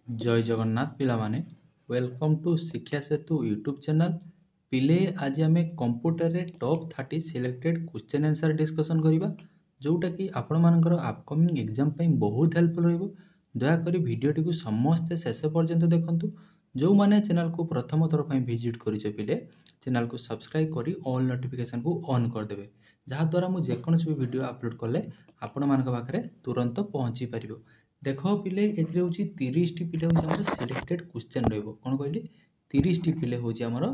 जय Jagannath पिलामाने welcome to शिक्षा सेतु YouTube channel पिले आज आम कंप्यूटर रे top 30 selected question answer discussion करिबा जोटा कि आपण मानकर अपकमिंग एग्जाम पई बहुत हेल्पफुल रहइबो। दयाकरी वीडियोटी को समस्त शेष पर्यंत देखंतु। जो माने चैनल को प्रथम थर पई विजिट करिछो पिले चैनल को सब्सक्राइब करी ऑल नोटिफिकेशन को ऑन कर देबे जहा द्वारा मु जेकोनोसी भी वीडियो अपलोड कले आपण मानक पाखरे तुरंत पहुंची परिबो। देख पिले एथिरे होची 30 टी पिले होची हमर सिलेक्टेड क्वेश्चन रहइबो। कोन कहली 30 टी पिले होची हमर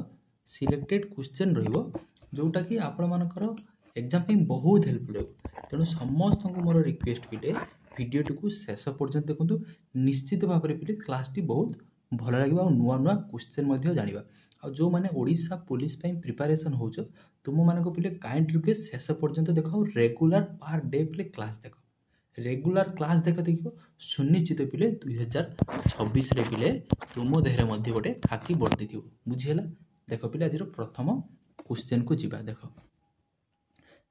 सिलेक्टेड क्वेश्चन रहइबो जोटा कि आपण मानकर एग्जाम पे बहुत हेल्पफुल रहइबो। तेणु समस्त को मोर रिक्वेस्ट पिले वीडियोटी को शेष पर्यंत देखंतु। निश्चित भाव में पिले क्लास टी बहुत भल लागिबा और नुआ नुआ क्वेश्चन मध्ये जानिबा। आ जो माने ओडिशा पुलिस पई प्रिपरेशन होचो तुम मानको पिले काइंड रिक्वेस्ट शेष पर्यंत देखो रेगुलर पर डे पिले क्लास देखो रेगुलर क्लास देखो सुनिश्चित पिले 2026 रे पिले तुम देहरे मध्य गोटे खाकी वर्दी थी बुझीला। देख पिले आज प्रथम क्वेश्चन को जीवा देख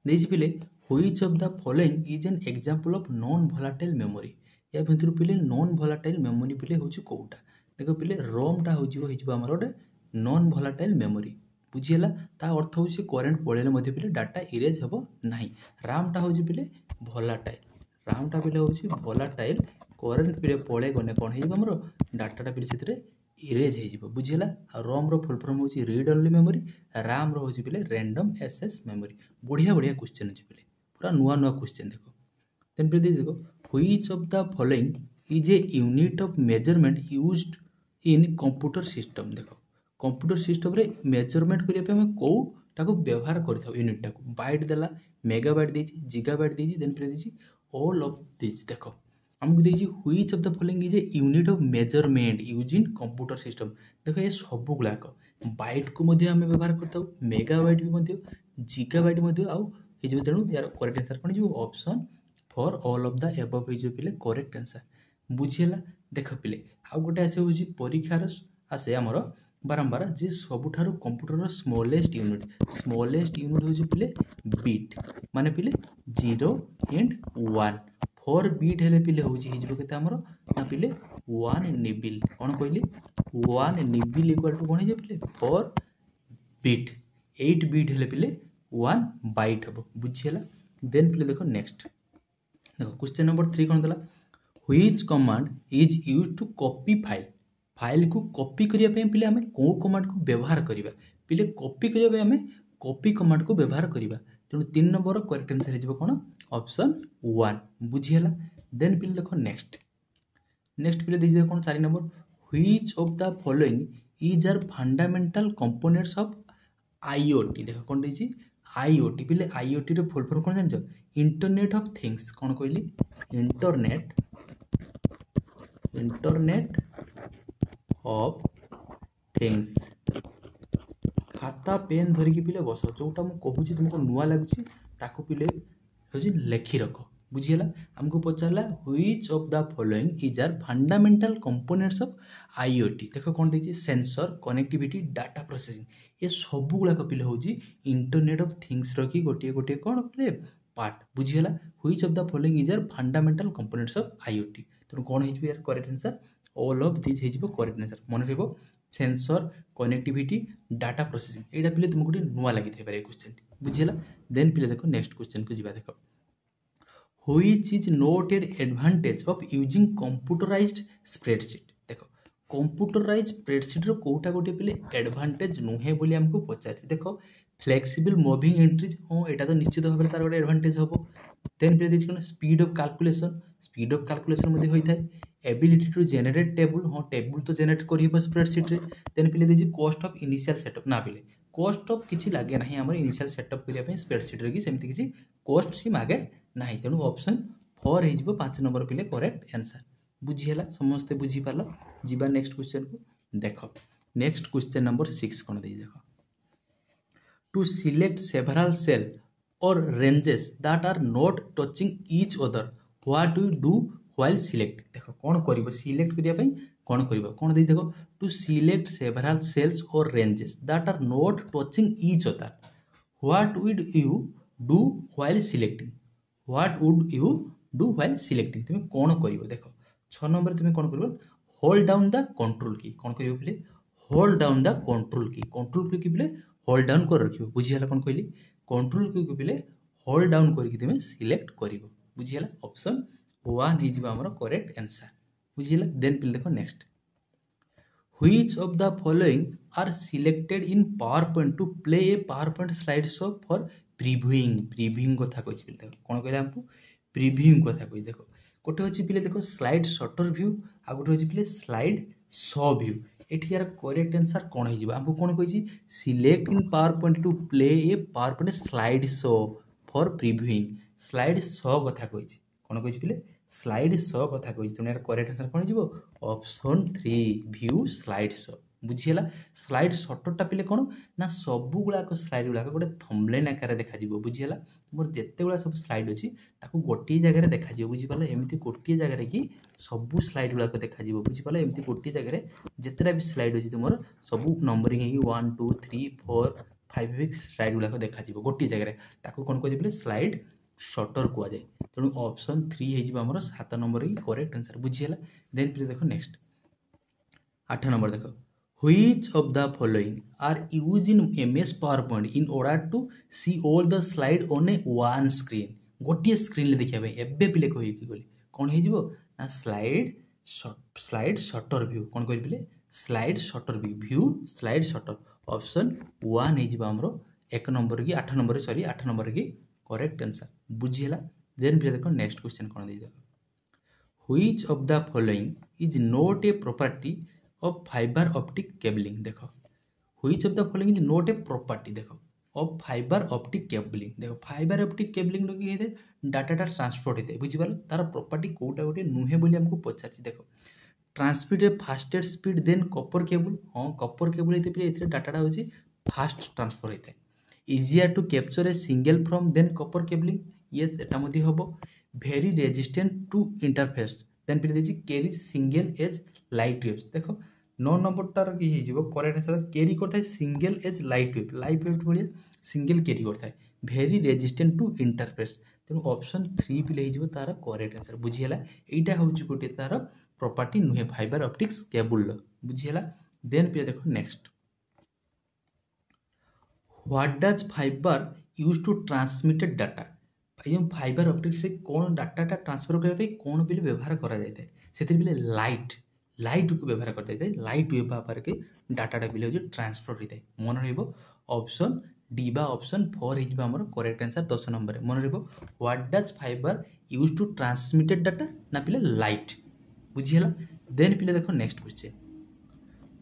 देजी पिले which of the following is an example of non volatile memory. या भितर पिले नॉन वोलेटाइल मेमोरी पिले होची कोउटा देख पिले रोम टा होजिबो हमर गोटे नॉन वोलेटाइल मेमोरी बुझीला। ता अर्थ होची करंट पळेले मध्य पिले डाटा इरेज हबो नाही। राम टा होजी पिले वोलेटाइल रामटा पिले होची वोलेटाइल करंट पिले पळे गने कोन हेइबो हमरो डाटाटा पिले सेतरे इरेज हेइबो बुझिला। रोम रो फुल फॉर्म होची रीड ओनली मेमोरी राम रो होची पिले रैंडम एक्सेस मेमोरी। बढ़िया बढ़िया क्वेश्चन अछि पिले पूरा नुआ नुआ क्वेश्चन देखो। देन पिले देखो which of the following is a unit of measurement used in computer system. देखो कंप्यूटर सिस्टम रे मेजरमेंट करिया पे हम को ताको व्यवहार करथाउ यूनिट ताको बाइट देला मेगाबाइट देछि गीगाबाइट देछि देन पिले देछि ऑल ऑफ दिस। देखो हमको देछि which of the following is a unit of measurement use in computer system. देखो ये सब गुलाक बाइट को मध्ये हम व्यवहार करथाउ मेगाबाइट भी मध्ये गीगाबाइट मध्ये आउ हे जे तेनु यार करेक्ट आंसर कोन जे option for all of the above हे जे पिले करेक्ट आंसर बुझिला। देख पिले आ गोटे आसे होछि परीक्षार आसे हमर बारंबार जे सबुठारु कंप्यूटर स्मॉलेस्ट यूनिट होछि पिले बिट माने पिले 0 एंड 1 4 बिट हेले पिले होछि हिजबो केते हमरो ना पिले 1 निबिल कोन कहली 1 निबिल इक्वल टू कोन हे पिले 4 बिट 8 बिट हेले पिले 1 बाइट हबो बुझिला। देन पिले देखो नेक्स्ट देखो क्वेश्चन नंबर 3 कोन दला which command is used to copy file को कॉपी करिया पे पिले हमें को कमांड को व्यवहार करिबा पिले कॉपी करिया पे हमें कॉपी कमांड को व्यवहार करिबा। तेणु 3 नंबर करेक्ट आंसर हेजिबो कोन ऑप्शन 1 बुझिला। देन पिले देखो नेक्स्ट पिले देखि कोन 4 number which of the following is are fundamental components of IoT. देखो कोन देछि आईओटी पिले आईओटी रे फुल फॉर्म कोन जानजो इंटरनेट ऑफ थिंग्स कोन कहली इंटरनेट ऑफ थिंग्स। खाता पेन धरिकी पिले बस जोटा मु कहूची तुमको नुआ लागुची ताको पिले होजी लेखि रखो बुझिला। हमको पचारला which of the following is are fundamental components of IoT. देखो कोन देछि सेंसर कनेक्टिविटी डाटा प्रोसेसिंग ये सब गुला पिले होजी इंटरनेट ऑफ थिंग्स रो की गोटे गोटे कोन पिले पार्ट बुझिला। Which of the following is are fundamental components of IoT तो कोन हेजिबो यार correct answer all of this हेजिबो करेक्ट आंसर मन रहबो सेंसर कनेक्टिविटी डाटा प्रोसेसिंग एटा पिले तुमको नुआ लगी थे पारे क्वेश्चन बुझिला। देन पिले देखो नेक्स्ट क्वेश्चन को जीवा देखो which is not an advantage of using computerised spreadsheet. देखो कंप्यूटराइज्ड स्प्रेडशीट रो कोटा गोटे पिले एडवांटेज नुहे बोली हमको पचारि। देखो फ्लेक्सिबल मूविंग एंट्रीज हां एटा तो निश्चित भाबरे तार गोटे एडवांटेज हबो। देन पिले देछि कोन स्पीड ऑफ कैलकुलेशन मध्ये होई थाए एबिलिटी टू जनरेट टेबल हाँ टेबल तो जनरेट कर स्प्रेडशीट रे। देन पिले देछि कॉस्ट ऑफ इनिशियल सेटअप ना पिले कॉस्ट ऑफ किछि लागे नाही हमर इनिशियल सेटअप करिया पे स्प्रेडशीट रे कि सेमति किछि कॉस्ट सी मागे नाही। तेणु ऑप्शन 4 हेजिबो 5 नंबर पिले करेक्ट आंसर बुझिला। समस्त बुझी पालो जीवा नेक्स्ट क्वेश्चन को देखो। नेक्स्ट क्वेश्चन नंबर 6 कोन देइ देखो टू सिलेक्ट सेवरल सेल और ranges that are not touching each other what do you do while select. देखो कौन करिवो सिलेक्ट करिया पई कौन करिवो कोन देइ देखो टू सिलेक्ट सेवरल सेल्स और ranges that are not touching each other what would you do while selecting तुम कौन करिवो। देखो 6 नंबर तुम कौन करिवो hold down the control key कौन करियो पिले होल्ड डाउन द कंट्रोल की पिले होल्ड डाउन कर रखियो बुझिहला कोन कहली कंट्रोल की पिले होल्ड डाउन करके तुम सिलेक्ट करिवो बुझिहला ऑप्शन 1 हे जिवो हमर करेक्ट आंसर बुझिहला देन पिले देखो next Which of the following are selected in PowerPoint to play a PowerPoint slideshow for previewing? Previewing कथा कहि पिले देखो कोन कहले हमकु previewing कथा कहि देखो गोटे होची पिले देखो स्लाइड शॉर्टर व्यू आ गोटे होची पिले स्लाइड शो व्यू एठी यार करेक्ट आंसर कोन हे जिवो हमकु कोन कहि select in PowerPoint to play a PowerPoint slide show for previewing slide show कथा कहि कोन कहि पिले स्लाइड शो कथा कहि तुम यार करेक्ट आंसर कोन जिवो ऑप्शन 3 व्यू स्लाइड शो बुझिहला स्लाइड शॉर्टरटा पिले कोन ना सबु गुला को स्लाइड गुला गोटे थंबनेल आकार देखा जिवो बुझिहला मोर जत्ते गुला सब स्लाइड अछि ताको गोटी जगह रे देखा जिवो बुझि पालो एमिति गोटी जगह रे कि सबु स्लाइड गुला को देखा जिवो बुझि पालो एमिति गोटी जगह रे जत्तेरा भी स्लाइड अछि तुमर सबु नंबरिंग हे 1 2 3 4 5 6 स्लाइड गुला को देखा जिवो गोटी जगह रे ताको कोन को जिवले स्लाइड शॉर्टर को जाए तेणु ऑप्शन 3 हे जिवो हमर 7 नंबर की करेक्ट आंसर बुझिहला देन प्लीज देखो नेक्स्ट 8 नंबर देखो which of the following are used in MS PowerPoint in order to see all the slide on a one screen गोटे स्क्रीन ले देखिया भाई एबे पिले कहि कि गली कोन हे जिवो ना स्लाइड शॉर्टर व्यू कोन कहि पिले slide shorter view slide shorter option 1 हे जिवो हमरो 1 नंबर की 8 नंबर सॉरी 8 नंबर की करेक्ट आंसर बुझिहला देन पिले देखो नेक्स्ट क्वेश्चन कोन दे देखो which of the following is not a property of fiber optic cabling देखो which of the following is not a property देखो of fiber optic cabling देखो fiber optic cabling लो कि हेते data transport हेते बुझि पालो तार प्रॉपर्टी कोटा गोटे नुहे बोली हमको पचाछि देखो transmit fastest speed than copper cable हां कॉपर केबल हेते पे एथरे डाटाटा होछि फास्ट ट्रांसफर हेते easier to capture a signal from than copper cabling yes एटा मध्ये हबो very resistant to interface then पे देछि carries signal as light waves देखो 9 नंबर टार कि हे जिवो करेक्ट आंसर कैरी करथाय सिंगल एज लाइट वेव भलिया सिंगल कैरी करथाय वेरी रेजिस्टेंट टू इंटरफेस तेनु ऑप्शन 3 पिले हे जिवो तार करेक्ट आंसर बुझियला एटा होउची गोटे तार प्रॉपर्टी नुहे फाइबर ऑप्टिक्स केबल बुझियला देन पिले देखो next what does fiber use to transmitted data ये फाइबर ऑप्टिक्स से कौन डाटा ट्रांसफर करबे कौन पिले व्यवहार करा जायते सेतिर पिले लाइट को व्यवहार करते हैं लाइट वेव पावर के डाटाटा पिले जो ट्रांसफर होता है मन रहिबो ऑप्शन डी बा ऑप्शन 4 हे जिबा हमर करेक्ट आंसर 10 नंबर मन रहिबो what does fiber use to transmitted data ना पिले लाइट बुझिहला देन पिले देखो next question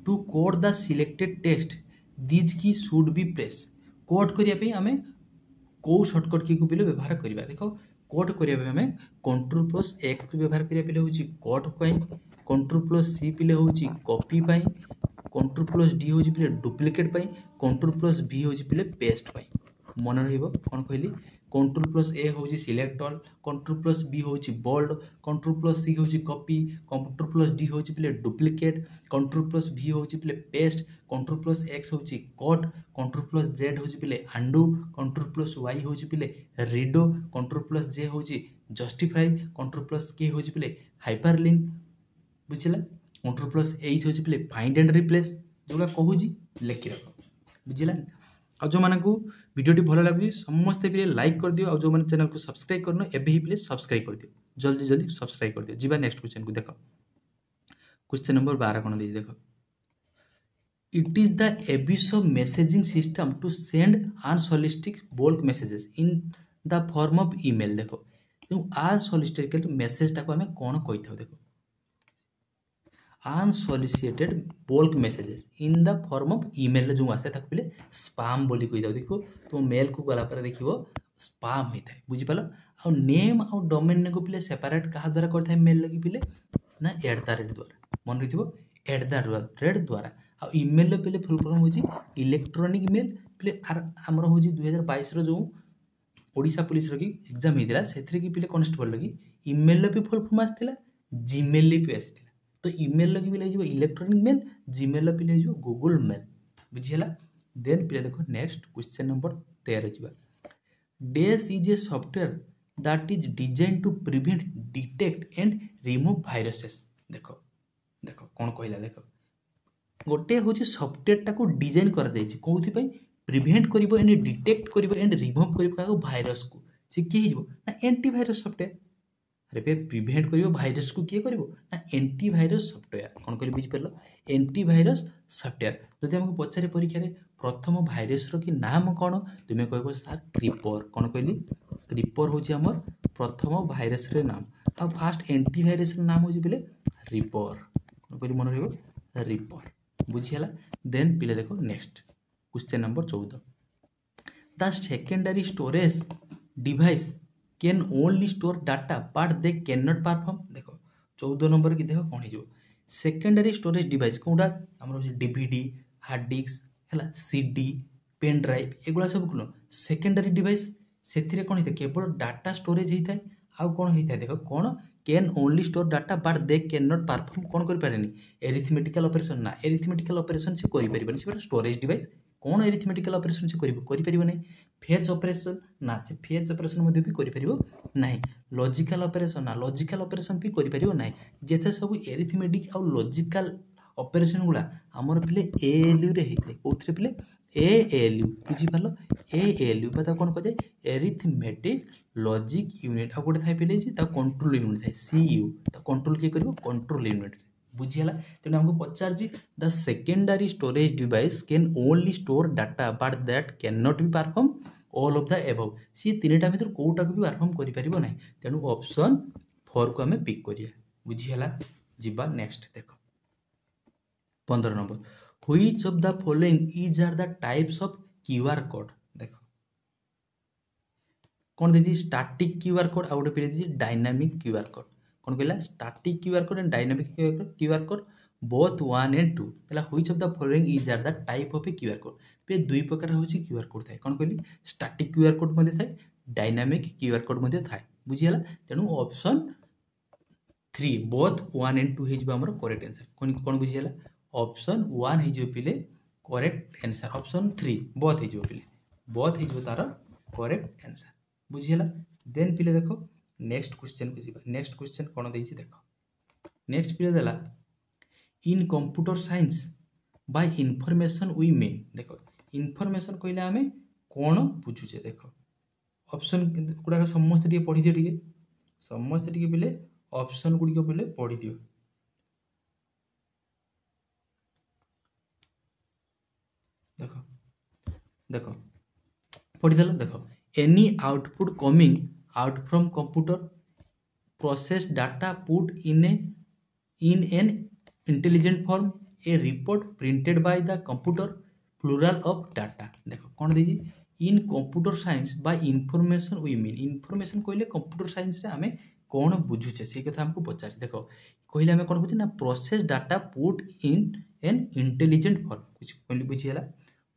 to code the selected text this key should be press code करिया पे हमें को शॉर्टकट की को पिले व्यवहार करिबा देखो कोड करिया पे हमें कंट्रोल प्लस एक्स को व्यवहार करिया पिले होची कोड पई कंट्रोल प्लस सी पिले होची कॉपी पई कंट्रोल प्लस डी होची पिले डुप्लिकेट पई कंट्रोल प्लस बी होची पिले पेस्ट पई मन रहिबो कोन कहली कंट्रोल प्लस ए होची select all control plus B होची बोल्ड कंट्रोल प्लस सी होची कॉपी कंट्रोल प्लस डी होची पिले डुप्लिकेट कंट्रोल प्लस भी होची पिले पेस्ट कंट्रोल प्लस एक्स होची कट कंट्रोल प्लस जेड होची पिले अंडू कंट्रोल प्लस वाई होची पिले रीडो कंट्रोल प्लस जे होची जस्टिफाई कंट्रोल प्लस के होची पिले हाइपरलिंक बुझिला कंट्रोल प्लस एच होची पिले फाइंड एंड रिप्लेस जोला कहूजी लेखि रखो बुझिला आ जो मानकू वीडियोटी भलो लागुची समस्त पिले लाइक कर दियो आ जो माने चैनल को सब्सक्राइब करनो एबे ही पिले सब्सक्राइब कर दियो जल्दी सब्सक्राइब कर दियो जीवा नेक्स्ट क्वेश्चन को देखो क्वेश्चन नंबर 12 कोन दे देखो it is the abuse of messaging system to send unsolicited bulk messages in the form of email देखो तो अनसॉलिसिटेड मेसेज टा को हमें कोन कहिथाउ देखो unsolicited bulk messages in the form of email जो आसे ताक पिले स्पैम बोली कहि दाउ देखो तो मेल को गला पर देखिबो स्पैम होई थाए बुझि पालो आ नेम आ डोमेन ने को पिले सेपरेट कहा द्वारा करथाय मेल लगी पिले ना @ द्वारा मन रहिथिबो @ द्वारा आ ईमेल पिले फुल फॉर्म होजी इलेक्ट्रॉनिक मेल पिले हमर होजी 2022 रो जो ओडिसा पुलिस रो की एग्जाम हेदिला सेथरे की पिले कांस्टेबल लगी ईमेल पे फुल फॉर्म आस्थिला जीमेल पे आस्थिला तो ईमेल लगी पिले जो इलेक्ट्रॉनिक मेल जीमेल पिले जो गूगल मेल बुझियला देन पिले देखो नेक्स्ट क्वेश्चन नंबर 13 जिबा dash is a software that is design to prevent detect and remove viruses देखो कौन कहला देख गोटे हूँ सफ्टवेयर को डिजाइन कर कौन प्रिभेंट कर एंड डिटेक्ट कर एंड रिमूव कर भाइरस को सी किए ना एंटीभाइरस सफ्टवेयर अरे पे प्रिभेंट कर भाइरस को किए कर ना एंटीभाइरस सफ्टवेयर कौन कह बुझिपार एंटीभाइरस सफ्टवेयर जदि आमको पचारे परीक्षा प्रथम भाइरस कि नाम कौन तुम्हें कह सर क्रीपर कौन कहली क्रीपर हूँ आमर प्रथम भाइरस रे नाम आ फास्ट एंटीभाइरस नाम हूँ बोले रिपर कौन कहली मन रहा रिपर बुझीगला देन पिले देखो next question number 14 the secondary storage device can only store data but they can not perform देखो 14 नंबर की देखो कौन हो सेकेंडरी स्टोरेज डिवाइस कौटा आम डीवीडी हार्ड डिस्क है सीडी पेन ड्राइव एगुला सब कौन सेकेंडरी डिवाइस से कौन होता है केवल डाटा स्टोरेज होता है आउ कौन होता है देख कौन can only store data but they can not perform कौन करें एरिथमेटिकल ऑपरेशन ना एरिथमेटिकल ऑपरेशन से करें स्टोरेज डिवाइस कौन एरिथमेटिकल ऑपरेशन से करें फेच ऑपरेशन ना से फेच ऑपरेशन भी करें लॉजिकल ऑपरेशन ना लॉजिकल ऑपरेशन भी करें ना जिते सब एरिथमेटिक आउ लॉजिकल ऑपरेशन गुला आमर पिले एएलयू रे होते कौन पिले एएलयू बुझीपार एएलयू कौन कह एरिथमेटिक लॉजिक यूनिट आ गोटे थाए पिले कंट्रोल यूनिट थाए सीयू तो कंट्रोल किए कर कंट्रोल यूनिट बुझीगला तेणु आमको पचार the secondary storage device can only store data but that can not be perform all of the above C तीनटा भर कौटा को भी परफॉर्म करें ना तेणु ऑप्शन 4 को आम पिक करिया बुझीगला जीवा नेक्स्ट देख 15 number which of the following is are the types of QR code देखो कौन दी स्टैटिक क्यूआर कोड आ गोटे दी डायनामिक क्यूआर कोड कौन कहला static QR code and dynamic QR code both 1 and 2 है which of the following is are the type of a QR code पे दुई प्रकार होची क्यूआर कोड थाए कौन कहली स्टैटिक क्यूआर कोड मध्ये थाए डायनामिक क्यूआर कोड मध्ये थाए बुझीगला तेणु ऑप्शन 3 बोथ 1 and 2 हे हमर करेक्ट आंसर कौन कौन बुझीगला ऑप्शन 1 हो पिले करेक्ट आंसर ऑप्शन 3 बोथ हो पिले बोथ हो तार करेक्ट आंसर बुझीगला देन पिले देखो नेक्स्ट क्वेश्चन को जीवा नेक्स्ट क्वेश्चन कौन देछि देखो नेक्स्ट पिले देला in computer science by information we mean देखो इनफॉरमेशन कहले आमे कौन बुझुचे देखो ऑप्शन गुड़ा समस्त टिके पढ़ी दियो टिके समस्त टिके पिले ऑप्शन गुड़ी को पिले पढ़ी दियो देखो देखो पढ़ी देला देखो any output coming out from computer process data put in an intelligent form a report printed by the computer plural of data देखो कौन देजी in computer science by information we mean information कहले कंप्यूटर साइंस रे आमे कौन बुझुचे से कथा हमको पचार देखो कहले आमे कौन बुझे ना process data put in an intelligent form कुछ कहले बुझियला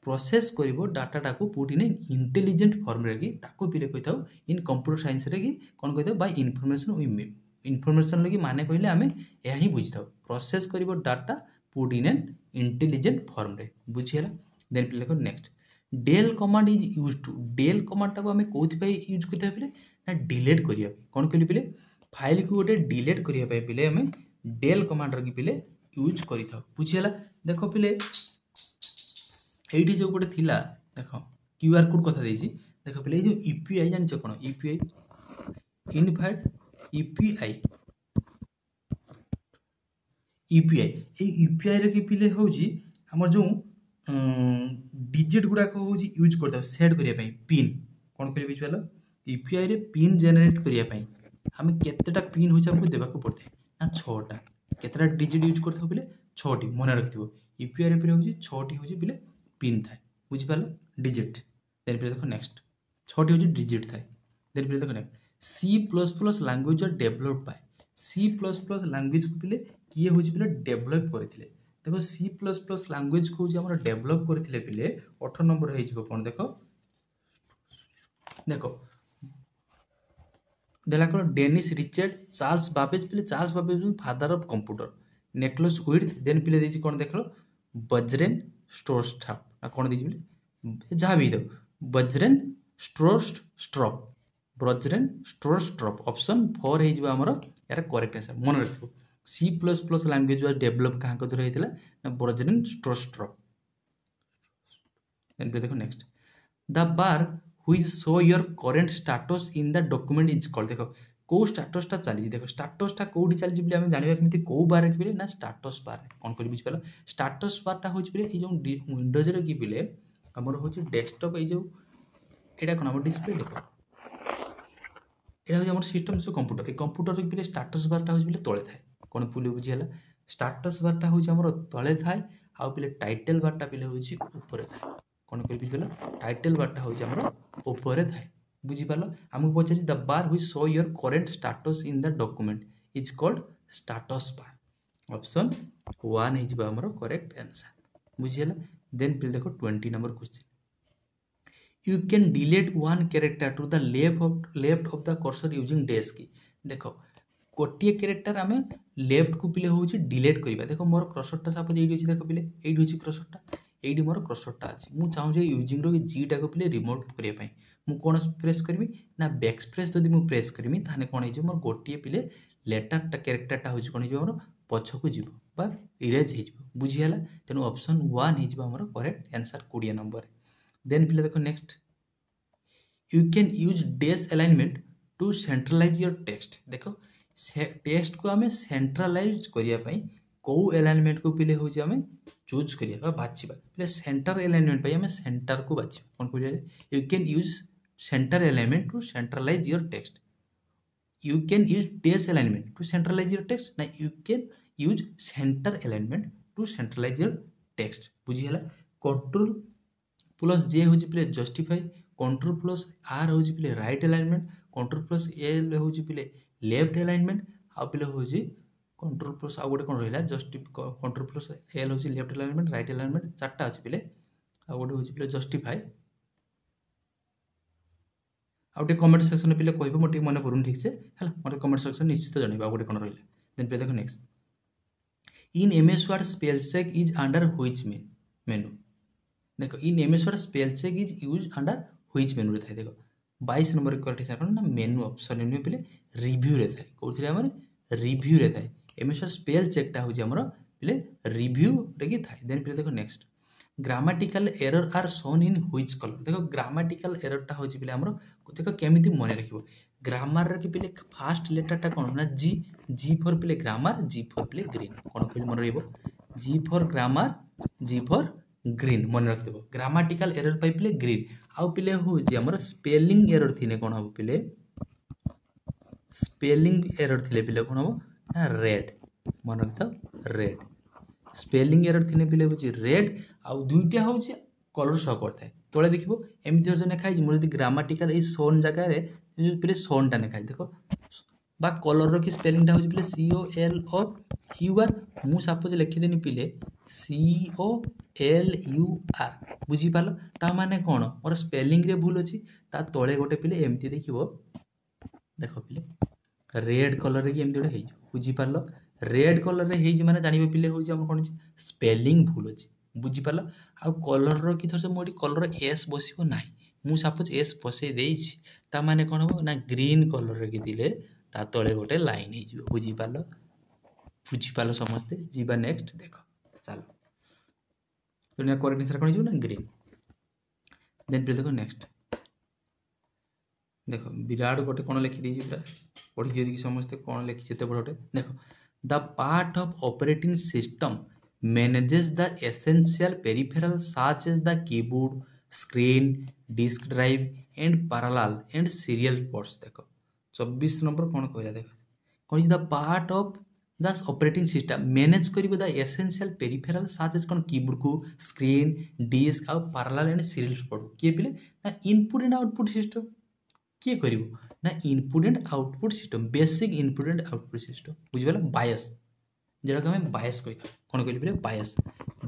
प्रोसेस करिवो डाटा को पुट इन इंटेलिजेंट फॉर्म रे कि ताको पिले कहि थाउ इन कंप्यूटर साइंस रे कि कोन कहि थाउ by information we mean information लगी माने कहले आमे एहा ही बुझि थाउ प्रोसेस करिवो data put in an intelligent form रे बुझियला देन पिले को next del command is used to del command को आमे कोथि पे यूज करते पिले ना डिलीट करिया कोन कहली पिले फाइल को गोटे डिलीट करिया पे पिले आमे डेल कमांड रे कि पिले यूज करि थाउ बुझियला देखो पिले एठी जो गोटे थिला देखो क्यूआर कोड कथा देछि देखो पहिले जो यूपीआई जानि छ कोन यूपीआई यूनिफाइड यूपीआई यूपीआई ए यूपीआई रे कि पिले होजी हमर जो डिजिट गुडा को होजी यूज करता सेट करिया पई पिन कोन करि बिचवाला यूपीआई रे पिन जनरेट करिया पई हम केतेटा पिन होछ हमको देबा को पड़ते ना 6 टा केतेटा डिजिट यूज करथो पिले 6 टी मन रखथिबो यूपीआई रे पिले होजी 6 टी होजी पिले पिन थाए बुझिपाल डिजिट देन फिर देखो नेक्स्ट 6 टी डिजिट थाए देन फिर देखो next C++ language develop by C++ language को पिले किए होछि पिले डेवलप करथिले देखो C++ लैंग्वेज को जे हमर डेवलप करथिले पिले 18 नंबर हे जिवो कोन देखो देखो देला को डेनिस रिचर्ड चार्ल्स बाबेज पिले Charles Babbage father of computer Niklaus Wirth then पिले देछि कोन देखलो बजरेन स्टोरस्ट्रॉप कौन दी जहाँ भी दो बजरेन स्टोरस्ट्रॉप ब्रजरेन स्टोरस्ट्रॉप ऑप्शन 4 हो यार करेक्ट आंसर मन रखो C++ language was developed कहाँ द्वारा होता ना ब्रजलिन स्ट्रोस्ट्रॉप। देखो next the bar which show your current status in the document is called. देखो कौ स्टाटसटा चली देख स्टाटसटा कौटी चली बोली आम जानवा केମିତି कौ बार कि ना स्टाटस बार कौन कर बुझिपाल स्टाटस बारटा हो जो विंडोज कि बोले आमर हूँ डेस्कटप ये यहाँ कौन आम डिस्प्ले देख यहाँ हूँ सिस्टम सब कंप्यूटर कंप्यूटर कि स्टाटस बारटा हो तले थाए कौन पुले बुझीगला स्टाटस बारटा हूँ तले थाए आउ पे टाइटल बारटा पे हूँ ऊपर थाए कौन कर बुझीगला टाइटल बारटा हूँ ऊपर थाए बुझीपाल आमको पचार the bar which show your current status in the document is called status bar option 1 हो आमर करेक्ट आंसर बुझीगला। देन फिर देखो 20 number question you can delete one character to the left of the cursor using dash key। देखो गोटे character आम left को पिले हूँ डिलीट करवा देखो मोर क्रसरटा सपोज ये देख पिले ये हूँ क्रसरटा ये मोर क्रसरटा अच्छी मुझे चाहूँ यूजिंग रो जी टाक पिले रिमूव करने मुझे कौन प्रेस करी ना बैक स्पेस जब मुझे प्रेस करी ताने कौन हो मोर गोटे पिले लेटरटा क्यारेक्टरटा हूँ कौन हो मोर पछकू जीव बा इरेज हो बुझीगला तेणु ऑप्शन 1 हो करेक्ट आंसर 20 नंबर। देन पिले देखो next you can use dash alignment to centralise your text. देखो टेक्स्ट को आम सेंट्रलाइज करने कौ अलाइनमेंट को पिले हूँ आम चूज करिया बाछा पे सेंटर अलाइनमेंट आम सेंटर को बाछा कौन कह you can use centre alignment to centralise your text you can use dash alignment to centralise your text ना you can use centre alignment to centralise your text बुझीगला। कंट्रोल प्लस जे हूँ पे justify control plus R हूँ पे right alignment control plus L हूँ पे left alignment आउ पे हूँ कंट्रोल प्लस आउ गोटे कौन रहा कंट्रोल प्लस एल हूँ लेफ्ट अलाइनमेंट राइट अलाइनमेंट चार्टा अच्छे पे आउ गोटे हूँ पे जस्टिफाई आउटे कमेंट सेक्शन पे कह मोटे मन पड़ूनी ठीक से है मतलब कमेंट सेक्शन निश्चित जनइबा गोटे कौन रहा देन पे देखो next in MS Word spell check is under which menu. देखो in MS Word spell check is use under which menu रे थाए देखो 22 नंबर करेक्ट आंसर ना मेनू ऑप्शन नुहे पे रिव्यू रे थाए कौन आम रिव्यू रे थाए एमएस वर्ड स्पेल चेकटा हूँ आमर पे रिव्यू रे कि थाए। देन पे देखो next grammatical error are shown in which colour. देखो ग्रामाटिकल एररटा हूँ पे आमर देखो केमिति मन रखिबो ग्रामर रे पे फास्ट लेटरटा कौन ना जी जी फॉर पे ग्रामर जी फॉर पे ग्रीन कौन कहले मन रहिबो G for grammar G for green मन रखिदेव ग्रामाटिकल एरर पाई पे ग्रीन आउ पे हूँ आमर स्पेलिंग एरर थिने कौन हम पे स्पेलिंग एरर थिले पे कौन हम ना रेड मन रखिद रेड स्पेलिंग एरर थिने पे हूँ रेड आउ दुईटा हूँ कलर शो करता है तले देखो एमती हर लिखाई मुझे ग्रामाटिकल ये सोन जगार पे सोनटा लिखाई देख बा कलर कि स्पेलिंगटा हूँ पे COLOUR मु सपोज लिखिदेनी पे COLUR बुझीपाल ता माने कौन मोर स्पेलिंग रे भूल अच्छी ता तले गोटे पे एमती देखो देख पे रेड कलर की एमती गोटे बुझीपाल रेड कलर रे माने जानवे पे हूँ आम कौन स्पेलिंग भूल अच्छी बुझीपाल आउ कलर कि थर मोटी कलर एस बसो ना मु सपोज एस बसई ता माने कौन हम ना ग्रीन कलर कि दिले ता तले गोटे लाइन हो बुझीपाल बुझीपाल समस्ते जीवा नेक्स्ट देख चलो तो करेक्ट आंसर कौन हो ग्रीन। देन पे देखो नेक्स्ट देखो विराट गोटे कौन लिखिदी पूरा पढ़ी दिए समस्ते कौन लिखी एत बड़े देखो the part of operating system manages the essential peripheral such as the keyboard, screen, disk drive and parallel and serial ports। देखो 24 नंबर कौन कहला देख कौन the part of the operating system manage करिबो द एसेंशियल पेरिफेराल सच एज कौन keyboard को screen disc और parallel and serial port किए पिले ना इनपुट एंड आउटपुट सिस्टम किए करिवो ना input and output system basic input and output system बुझिबला बायस जोटा आम बायस कही कौन कहले BIOS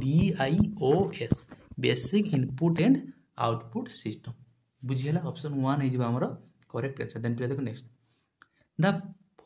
BIOS basic input and output system बुझीगला ऑप्शन 1 होमर करेक्ट आंसर। देन पे देखो next the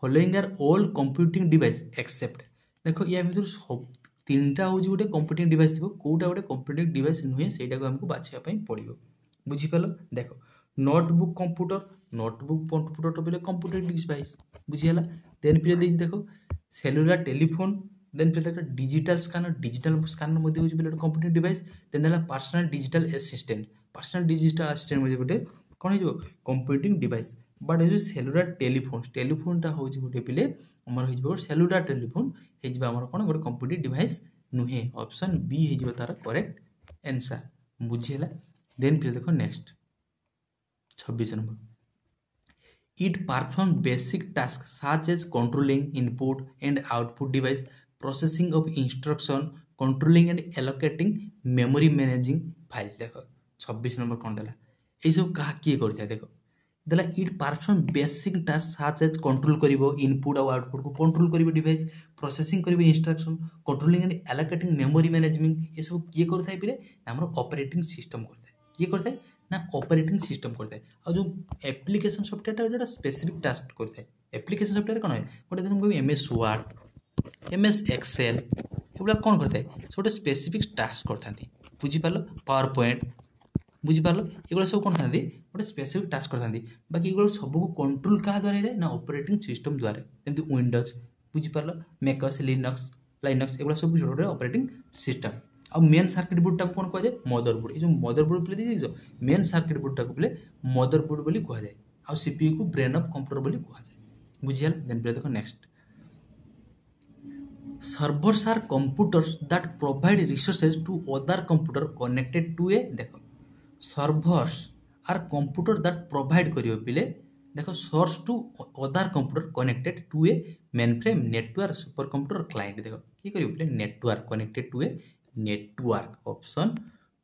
following are all computing device except. देखो या भर सब 3टा हूँ गोटे कंप्यूटिंग डिवाइस थी कौटा गोटे कंप्यूटिंग डिवाइस नुहे से आमको बाछापी पड़ो बुझीपाल। देख नोटबुक कंप्यूटर पे कंप्यूटिंग डिवाइस बुझीगला देन पिले देछि देखो सेलुलर टेलीफोन देन पिले देखो डिजिटल स्कैनर मध्ये होछि पिले कंप्यूटर डिवाइस देन देला पर्सनल डिजिटल असिस्टेंट मध्ये गोटे कोन हिजो कंप्यूटिंग डिवाइस बट जो सेलुलर टेलीफोन टा होछि गोटे पिले हमर हिजो सेलुलर टेलीफोन हिजो हमर कोन गोटे कंप्यूटिंग डिवाइस नुहे ऑप्शन बी हिजो तार करेक्ट आंसर बुझिला देन पिले देखो next 26 number It performs basic tasks such as controlling input and output device, processing of instruction, controlling and allocating memory managing file. देखो 26 number कौन देला ये सब कहा किए करता है देखो देला it perform basic task such as control करिवो इनपुट और आउटपुट को कंट्रोल करिवो डिवाइस प्रोसेसिंग करिवो instruction controlling and allocating memory management ये सब किए करता है पिले हमर ऑपरेटिंग सिस्टम करता है किए करता है ना ऑपरेटिंग सिस्टम करता है और जो एप्लिकेशन सॉफ्टवेयर जो स्पेसिफिक टास्क करता है एप्लिकेशन सॉफ्टवेयर कौन है गोटे तुमको एमएस वर्ड एमएस एक्सेल एगुला कौन करता है गोटे स्पेसिफिक टास्क करता बुझीपार पावर पॉइंट बुझीपार एगुला सब कौन था गोटे स्पेसिफिक टास्क करता बाकी एगुला सबको कंट्रोल क्या द्वारा होता है ना ऑपरेटिंग सिस्टम द्वारा जमी विंडोज बुझीपार मैकओएस लाइनक्स एगुला सब गोटे ऑपरेटिंग सिस्टम अब मेन सर्किट बोर्ड टाक कौन कह जाए मदरबोर्ड ये मदरबोर्ड पे देखो मेन सर्किट बोर्ड टाक बोले मदरबोर्ड बोली कह जाए आ सीपीयू को ब्रेन ऑफ कंप्यूटर बोली कह जाए बुझियाल देन पे देखो next servers are computers that provide resources to other computer connected to a देखो servers are computer that provide करियो पिले देखो source to other computer connected to a mainframe network super computer client देखो की करियो पिले network connected to a network option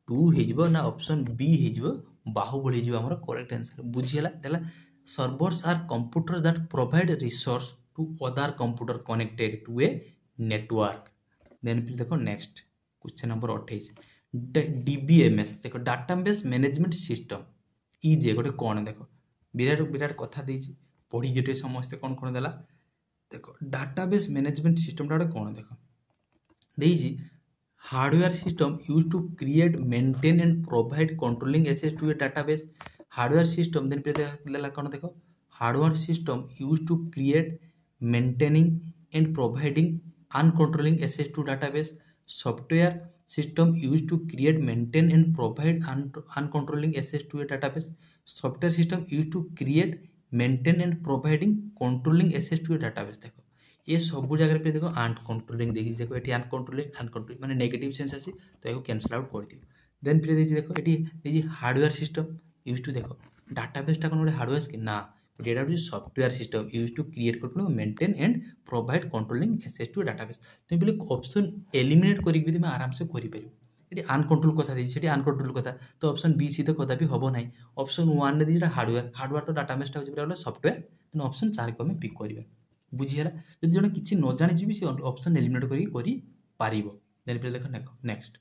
2 हेजिबो ना ऑप्शन बी हेजिबो बाहुबली हेजिबो हमर करेक्ट आंसर बुझियला देला servers are computers that provide resource to other computer connected to a network then फिर देखो नेक्स्ट क्वेश्चन नंबर 28 डीबीएमएस देखो डाटाबेस मैनेजमेंट सिस्टम ई जे गोटे कोन देखो विराट विराट कथा देछि पढी जेटे समस्त कोन कोन देला देखो डाटाबेस मैनेजमेंट सिस्टम डाटा कोन देखो देछि hardware system use to create maintain and provide controlling access to a database hardware system then पे देला कोन देखो hardware system use to create maintaining and providing uncontrolling access to database software system use to create maintain and provide uncontrolling access to a database software system use to create maintain and providing controlling access to a database देखो ये सब जगह पे देखो अनकंट्रोलिंग देखिए देखो ये अनकंट्रोलिंग माने नेगेटिव सेंस आसी तो ये कैंसल आउट कर दियो देन फिर देखिए देखो ये देखिए हार्डवेयर सिस्टम यूज टू देखो डाटाबेस टा कोन गोटे हार्डवेयर कि ना डेटा जो software system use to create कर maintain and provide controlling access to database तो बोले ऑप्शन एलिमिनेट करी भी तुम आराम से करि परियो ये अनकंट्रोल कथा देछि अनकंट्रोल कथा तो ऑप्शन बी सी तो कथा भी हबो नाही ऑप्शन 1 रे जेटा हार्डवेयर तो डाटाबेस टा होछि सॉफ्टवेयर तो ऑप्शन 4 को हम पिक करिबा बुझियला जदि जने किछि न जानि छी से ऑप्शन एलिमिनेट करी पारिबो देन फिर देखो next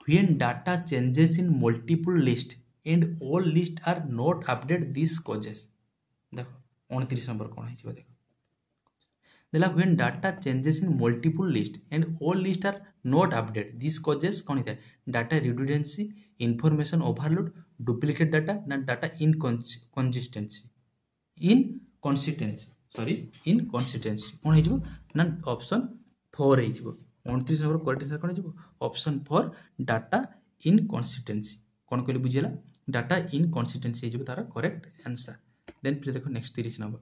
when data changes in multiple list and all list are not update this causes देखो 29 नंबर कोन हिजो देखो देला when data changes in multiple list and all list are not update this causes कोन हिता data redundancy information overload duplicate data ना data inconsistency inconsistency कौन हो ना ऑप्शन 4 हो 29 नंबर करेक्ट आंसर कौन हो ऑप्शन 4 डाटा इनकंसिस्टेंसी कौन कहले बुझिला डाटा इनकंसिस्टेंसी हो तार करेक्ट आंसर देन फिर देखो next 30 number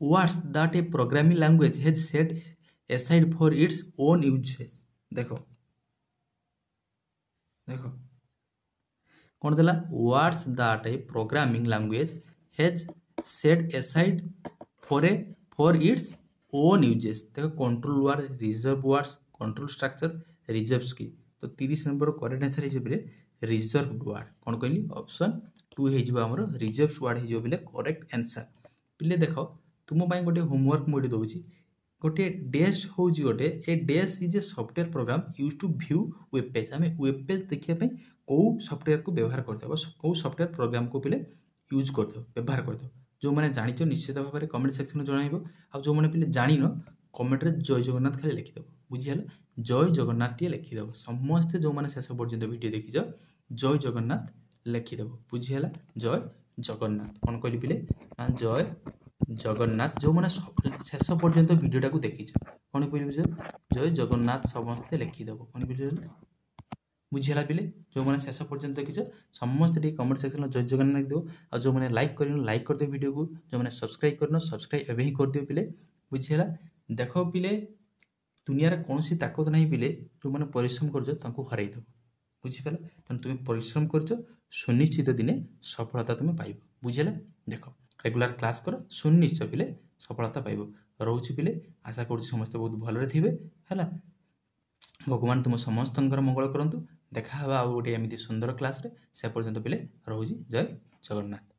words that A programming language has set aside for its own uses देखो देखो कौन देला words that A programming language has set aside for its own uses देखो control word reserve words control structure reserves की तो 30 number correct answer हे बिले reserve word कौन कहली ऑप्शन 2 हे जिवो हमर रिजर्व्स वर्ड हे जिवो बिले करेक्ट आंसर पिले देखो तुम पाई गोटे होमवर्क मोडी दोछि गोटे डेस्ट हूँ गोटे ए डेस्ट is a software program use to view web page आम वेब पेज देखा कौ सॉफ्टवेयर को व्यवहार करते कौ सॉफ्टवेयर प्रोग्राम को पिले यूज करते व्यवहार करते जो मैंने जानिच निश्चित भाव में कमेंट सेक्शन में जनइब आ जो मैंने पिले जान कमेंट जय जगन्नाथ खाली लिखिदेव बुझीगला जय जगन्नाथ टी लिखिदेव समस्ते जो मैंने शेष पर्यटन वीडियो देखिज जय जगन्नाथ लिखिदेव बुझीगला जय जगन्नाथ कौन कहली पिले जय जगन्नाथ जो मैंने शेष पर्यंत भिडियोटा को देखी कौन बुझ जय जगन्नाथ समस्ते लिखिदेव कौन बुझे बुझीगला पिले जो मैंने शेष पर्यंत देखी समस्त टे कमेंट सेक्शन जय जगन्नाथ लिखिदेव आ जो मैंने लाइक कर लाइक करदे वीडियो को जो मैंने सब्सक्राइब करन सब्सक्राइब एवं ही करदियो पिले बुझीगला देख पिले दुनिया कौन सी ताकत नहीं पिले जो मैंने परिश्रम कर हरईदेव बुझीपार तेणु तुम परिश्रम कर सुनिश्चित दिने सफलता तुम पाइब बुझेगा देख रेगुलर क्लास कर सुनिश्चय पिले सफलता पाइब रोचे पिले आशा कर समस्ते बहुत भलरे थे है भगवान तुम समस्त मंगल करंतु देखा आउ गोटे एमती सुंदर क्लास रे से पर्यंत पिले रोजी जय जगन्नाथ।